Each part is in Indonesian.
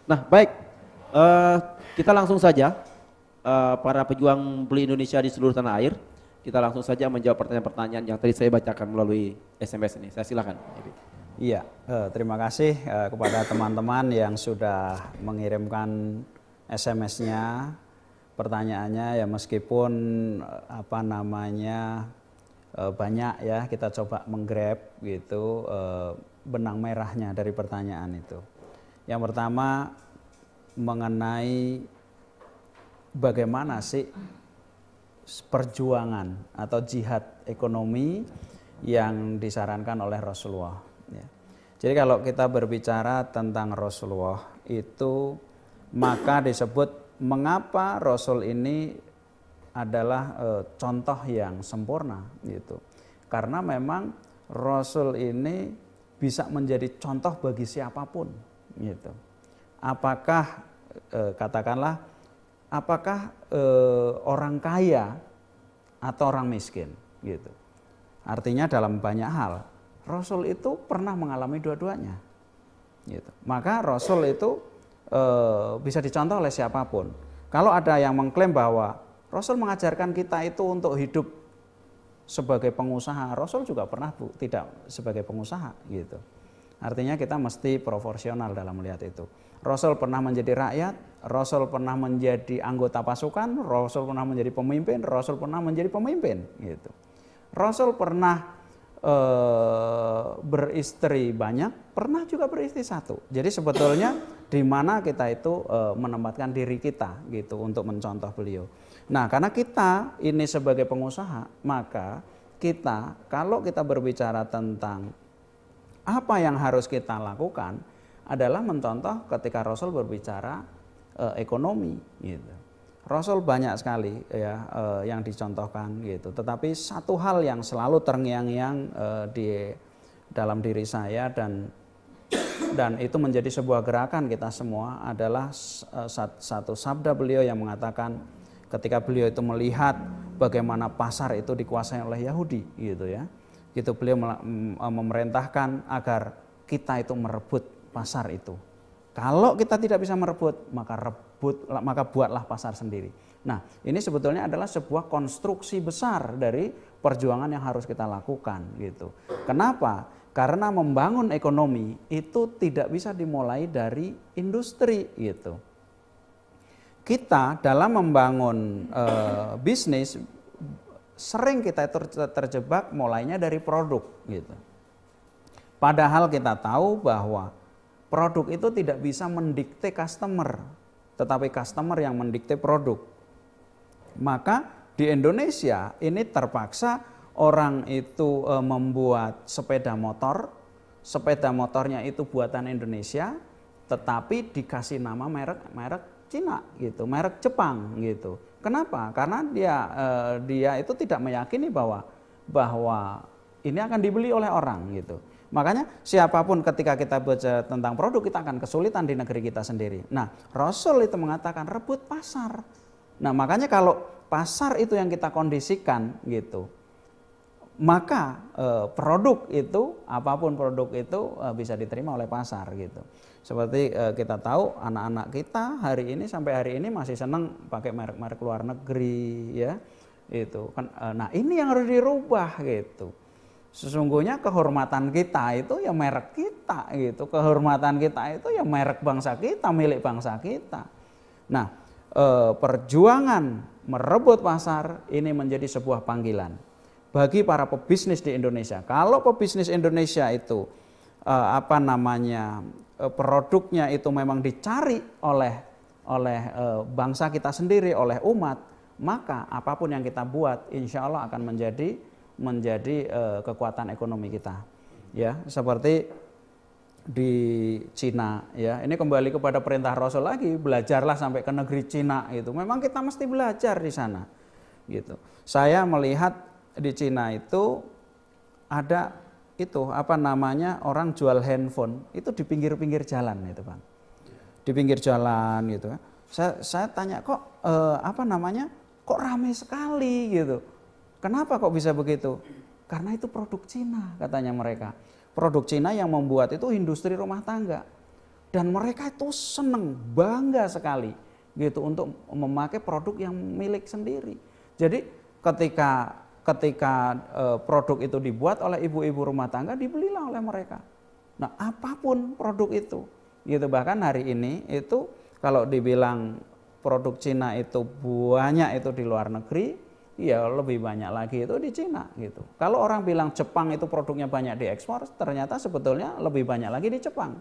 Nah, baik. Eh, kita langsung saja para pejuang beli Indonesia di seluruh tanah air. Kita langsung saja menjawab pertanyaan-pertanyaan yang tadi saya bacakan melalui SMS ini. Saya silakan. Iya, terima kasih kepada teman-teman yang sudah mengirimkan SMS-nya, pertanyaannya ya meskipun banyak ya, kita coba menggrab gitu benang merahnya dari pertanyaan itu. Yang pertama mengenai bagaimana sih perjuangan atau jihad ekonomi yang disarankan oleh Rasulullah. Ya. Jadi kalau kita berbicara tentang Rasulullah itu, maka disebut mengapa Rasul ini adalah contoh yang sempurna gitu. Karena memang Rasul ini bisa menjadi contoh bagi siapapun gitu. Apakah orang kaya atau orang miskin gitu. Artinya dalam banyak hal Rasul itu pernah mengalami dua-duanya gitu. Maka Rasul itu bisa dicontoh oleh siapapun. Kalau ada yang mengklaim bahwa Rasul mengajarkan kita itu untuk hidup sebagai pengusaha, Rasul juga pernah tidak sebagai pengusaha gitu. Artinya kita mesti proporsional dalam melihat itu. Rasul pernah menjadi rakyat, Rasul pernah menjadi anggota pasukan, Rasul pernah menjadi pemimpin, Rasul pernah menjadi pemimpin gitu. Rasul pernah beristri banyak, pernah juga beristri satu. Jadi sebetulnya di mana kita itu menempatkan diri kita gitu untuk mencontoh beliau. Nah, karena kita ini sebagai pengusaha, maka kita kalau kita berbicara tentang apa yang harus kita lakukan adalah mencontoh ketika Rasul berbicara ekonomi gitu. Rasul banyak sekali ya yang dicontohkan gitu. Tetapi satu hal yang selalu terngiang-ngiang di dalam diri saya dan itu menjadi sebuah gerakan kita semua adalah satu sabda beliau yang mengatakan ketika beliau itu melihat bagaimana pasar itu dikuasai oleh Yahudi gitu ya. Gitu beliau memerintahkan agar kita itu merebut pasar itu. Kalau kita tidak bisa merebut, maka buatlah pasar sendiri. Nah, ini sebetulnya adalah sebuah konstruksi besar dari perjuangan yang harus kita lakukan gitu. Kenapa? Karena membangun ekonomi itu tidak bisa dimulai dari industri gitu. Kita dalam membangun bisnis sering kita terjebak mulainya dari produk gitu. Padahal kita tahu bahwa produk itu tidak bisa mendikte customer, tetapi customer yang mendikte produk. Maka di Indonesia ini terpaksa orang itu membuat sepeda motornya itu buatan Indonesia, tetapi dikasih nama merek Cina gitu, merek Jepang gitu. Kenapa? Karena dia itu tidak meyakini bahwa ini akan dibeli oleh orang gitu. Makanya siapapun ketika kita baca tentang produk kita akan kesulitan di negeri kita sendiri. Nah, Rasul itu mengatakan rebut pasar. Nah, makanya kalau pasar itu yang kita kondisikan gitu, maka produk itu apapun produk itu bisa diterima oleh pasar gitu. Seperti kita tahu anak-anak kita hari ini sampai hari ini masih senang pakai merek-merek luar negeri ya. Itu kan nah ini yang harus dirubah gitu. Sesungguhnya kehormatan kita itu ya merek kita gitu. Kehormatan kita itu ya merek bangsa kita, milik bangsa kita. Nah, perjuangan merebut pasar ini menjadi sebuah panggilan bagi para pebisnis di Indonesia. Kalau pebisnis Indonesia itu produknya itu memang dicari oleh bangsa kita sendiri, oleh umat, maka apapun yang kita buat insya Allah akan menjadi kekuatan ekonomi kita. Ya, seperti di Cina ya. Ini kembali kepada perintah Rasul lagi, belajarlah sampai ke negeri Cina itu. Memang kita mesti belajar di sana. Gitu. Saya melihat di Cina itu ada orang jual handphone itu di pinggir-pinggir jalan itu, Bang. Di pinggir jalan gitu. Saya tanya kok kok ramai sekali gitu. Kenapa kok bisa begitu? Karena itu produk Cina katanya mereka. Produk Cina yang membuat itu industri rumah tangga. dan mereka itu seneng, bangga sekali gitu untuk memakai produk yang milik sendiri. Jadi ketika produk itu dibuat oleh ibu-ibu rumah tangga, dibelilah oleh mereka. Nah, apapun produk itu, gitu. Bahkan hari ini itu kalau dibilang produk Cina itu banyak itu di luar negeri, ya lebih banyak lagi itu di Cina, gitu. Kalau orang bilang Jepang itu produknya banyak diekspor, ternyata sebetulnya lebih banyak lagi di Jepang.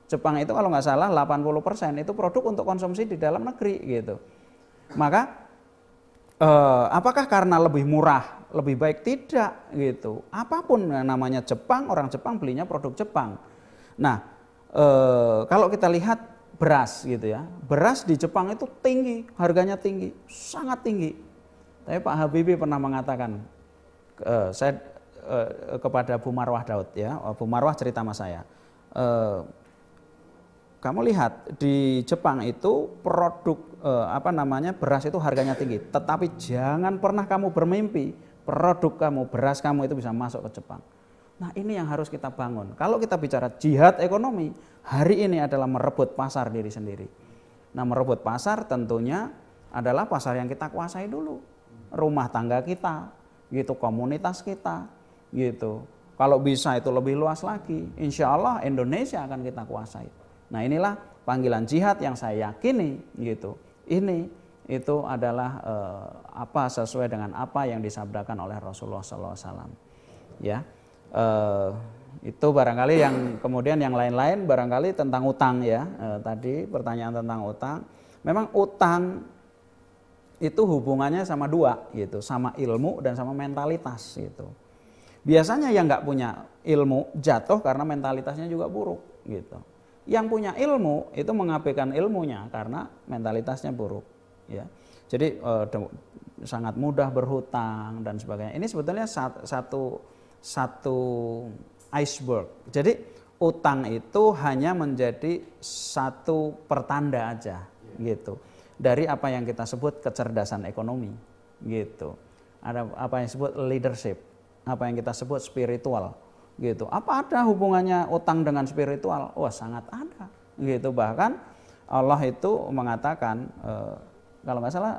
Jepang itu kalau nggak salah 80% itu produk untuk konsumsi di dalam negeri, gitu. Maka apakah karena lebih murah lebih baik? Tidak, gitu. Apapun namanya Jepang, orang Jepang belinya produk Jepang. Nah, kalau kita lihat beras gitu ya, beras di Jepang itu tinggi, harganya tinggi, sangat tinggi. Tapi Pak Habibie pernah mengatakan, saya kepada Bu Marwah Daud ya, Bu Marwah cerita sama saya, kamu lihat di Jepang itu produk beras itu harganya tinggi, tetapi jangan pernah kamu bermimpi produk kamu, beras kamu itu bisa masuk ke Jepang. Nah, ini yang harus kita bangun. Kalau kita bicara jihad ekonomi, hari ini adalah merebut pasar diri sendiri. Nah, merebut pasar tentunya adalah pasar yang kita kuasai dulu. Rumah tangga kita, gitu, komunitas kita, gitu. Kalau bisa itu lebih luas lagi, insya Allah Indonesia akan kita kuasai. Nah, inilah panggilan jihad yang saya yakini, gitu. Ini itu adalah sesuai dengan apa yang disabdakan oleh Rasulullah SAW. Ya, itu barangkali yang kemudian yang lain-lain barangkali tentang utang ya. Tadi pertanyaan tentang utang, memang utang itu hubungannya sama dua, gitu, sama ilmu dan sama mentalitas, gitu. Biasanya yang nggak punya ilmu jatuh karena mentalitasnya juga buruk, gitu. Yang punya ilmu itu mengabaikan ilmunya karena mentalitasnya buruk, ya. Jadi sangat mudah berhutang dan sebagainya. Ini sebetulnya satu iceberg. Jadi utang itu hanya menjadi satu pertanda aja, gitu, dari apa yang kita sebut kecerdasan ekonomi, gitu. Ada apa yang disebut leadership, apa yang kita sebut spiritual, gitu. Apa ada hubungannya utang dengan spiritual? Wah, sangat ada, gitu. Bahkan Allah itu mengatakan, kalau nggak salah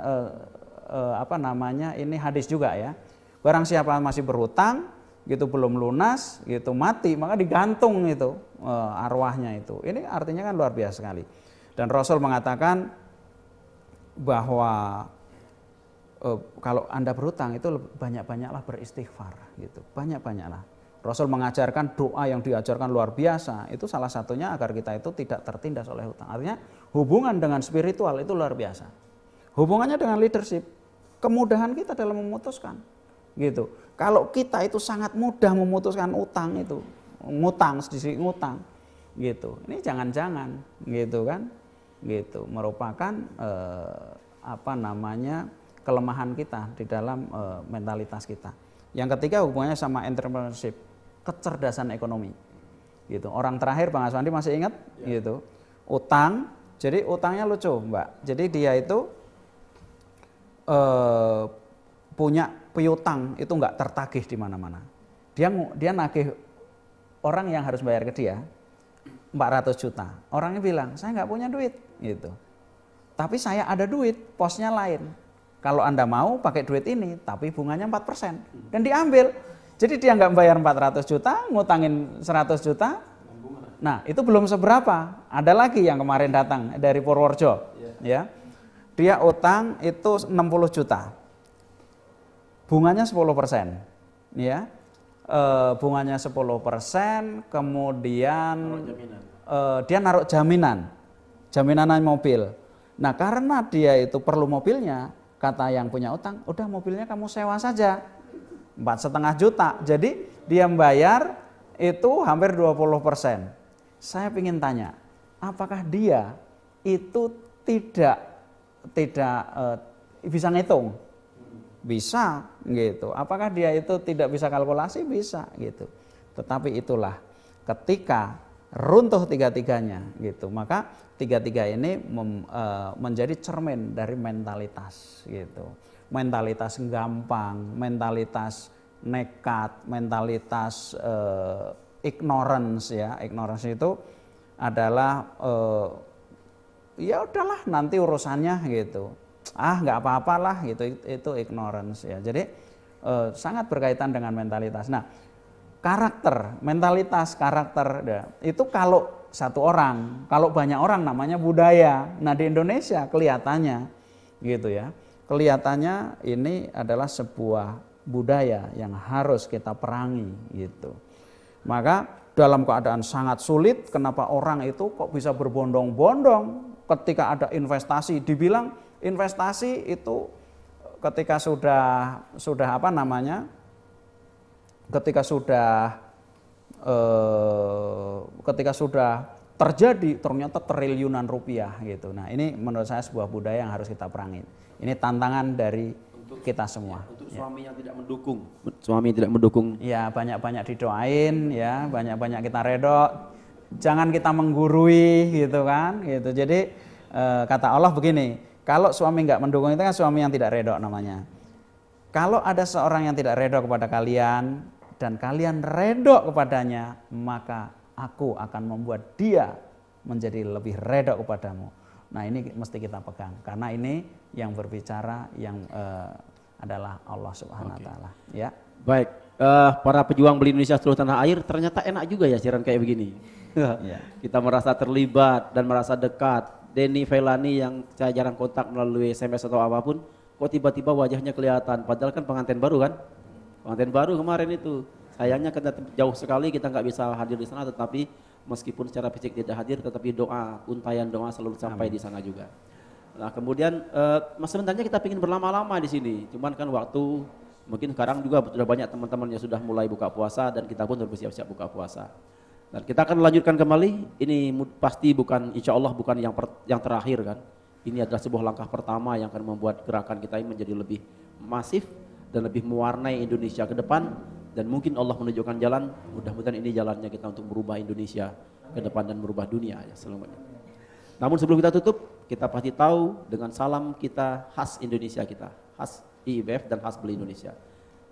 ini hadis juga ya, barang siapa masih berhutang, gitu, belum lunas, gitu, mati, maka digantung itu arwahnya itu. Ini artinya kan luar biasa sekali. Dan Rasul mengatakan bahwa kalau Anda berhutang itu banyak-banyaklah beristighfar, gitu, banyak-banyaklah. Rasul mengajarkan doa yang diajarkan luar biasa, itu salah satunya agar kita itu tidak tertindas oleh hutang. Artinya hubungan dengan spiritual itu luar biasa. Hubungannya dengan leadership, kemudahan kita dalam memutuskan, gitu. Kalau kita itu sangat mudah memutuskan utang itu, sedikit ngutang, gitu. Ini jangan-jangan, gitu kan, gitu, merupakan kelemahan kita di dalam mentalitas kita. Yang ketiga hubungannya sama entrepreneurship, kecerdasan ekonomi, gitu. Orang terakhir Bang Aswandi masih ingat, ya, gitu, utang. Jadi utangnya lucu, Mbak. Jadi dia itu punya piutang itu nggak tertagih di mana-mana. Dia nagih orang yang harus bayar ke dia 400 juta. Orangnya bilang, saya nggak punya duit, gitu. Tapi saya ada duit, posnya lain. Kalau Anda mau pakai duit ini, tapi bunganya 4%. Dan diambil. Jadi dia nggak bayar 400 juta, ngutangin 100 juta. Nah, itu belum seberapa. Ada lagi yang kemarin datang dari Purworejo, ya. Dia utang itu 60 juta. Bunganya 10%. Ya. Bunganya 10%, kemudian dia naruh jaminan mobil. Nah, karena dia itu perlu mobilnya, kata yang punya utang, udah mobilnya kamu sewa saja 4,5 juta. Jadi dia membayar itu hampir 20%. Saya ingin tanya, apakah dia itu tidak bisa ngitung? Bisa, gitu. Apakah dia itu tidak bisa kalkulasi? Bisa, gitu. Tetapi itulah ketika runtuh tiga-tiganya, gitu, maka tiga-tiga ini menjadi cermin dari mentalitas, gitu. Mentalitas gampang, mentalitas nekat, mentalitas ignorance ya. Ignorance itu adalah ya udahlah nanti urusannya gitu. Ah nggak apa-apalah gitu, itu ignorance ya. Jadi sangat berkaitan dengan mentalitas. Nah, karakter, mentalitas, karakter ya, itu kalau satu orang, kalau banyak orang namanya budaya. Nah di Indonesia kelihatannya gitu ya, kelihatannya ini adalah sebuah budaya yang harus kita perangi gitu. Maka dalam keadaan sangat sulit, kenapa orang itu kok bisa berbondong-bondong ketika ada investasi? Dibilang investasi itu ketika sudah apa namanya? Ketika sudah terjadi ternyata triliunan rupiah gitu. Nah ini menurut saya sebuah budaya yang harus kita perangin. Ini tantangan dari kita semua. Untuk suami yang tidak mendukung, suami yang tidak mendukung. Ya banyak-banyak didoain, ya banyak-banyak kita redok. Jangan kita menggurui gitu kan, gitu. Jadi kata Allah begini, kalau suami nggak mendukung itu kan suami yang tidak redok namanya. Kalau ada seorang yang tidak redok kepada kalian dan kalian redok kepadanya, maka aku akan membuat dia menjadi lebih redok kepadamu. Nah ini mesti kita pegang karena ini yang berbicara yang adalah Allah Subhanahu Wa Taala. Ya. Baik, para pejuang Beli Indonesia seluruh tanah air, ternyata enak juga ya siaran kayak begini. Ya. Kita merasa terlibat dan merasa dekat. Denny Felani yang saya jarang kontak melalui SMS atau apapun, kok tiba-tiba wajahnya kelihatan. Padahal kan pengantin baru kan? Pengantin baru kemarin itu. Sayangnya karena jauh sekali kita nggak bisa hadir di sana, tetapi meskipun secara fisik tidak hadir, tetapi doa, untayan doa selalu sampai di sana juga. Nah kemudian sebenarnya kita ingin berlama-lama di sini, cuman kan waktu mungkin sekarang juga sudah banyak teman-teman yang sudah mulai buka puasa dan kita pun harus bersiap-siap buka puasa. Dan kita akan lanjutkan kembali. Ini pasti bukan, insya Allah bukan yang terakhir kan. Ini adalah sebuah langkah pertama yang akan membuat gerakan kita ini menjadi lebih masif dan lebih mewarnai Indonesia ke depan. Dan mungkin Allah menunjukkan jalan, mudah-mudahan ini jalannya kita untuk merubah Indonesia ke depan dan merubah dunia ya selamanya. Namun sebelum kita tutup, kita pasti tahu dengan salam kita khas Indonesia kita, khas IIBF dan khas Beli Indonesia.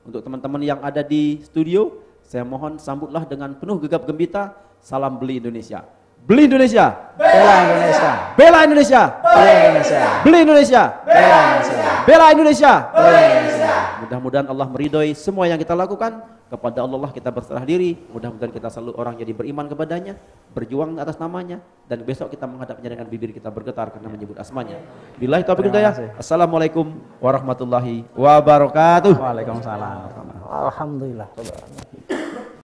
Untuk teman-teman yang ada di studio, saya mohon sambutlah dengan penuh gegap gempita, salam Beli Indonesia. Beli Indonesia. Bela Indonesia. Bela Indonesia. Bela Indonesia. Beli Indonesia. Bela Indonesia. Bela Indonesia. Bela Indonesia. Mudah-mudahan Allah meridhoi semua yang kita lakukan. Kepada Allah kita berserah diri. Mudah-mudahan kita selalu orang jadi beriman kepadanya, berjuang atas namanya, dan besok kita menghadapnya dengan bibir kita bergetar karena menyebut asmanya. Billahi taufiq hidayah. Assalamualaikum warahmatullahi wabarakatuh. Waalaikumsalam. Alhamdulillah.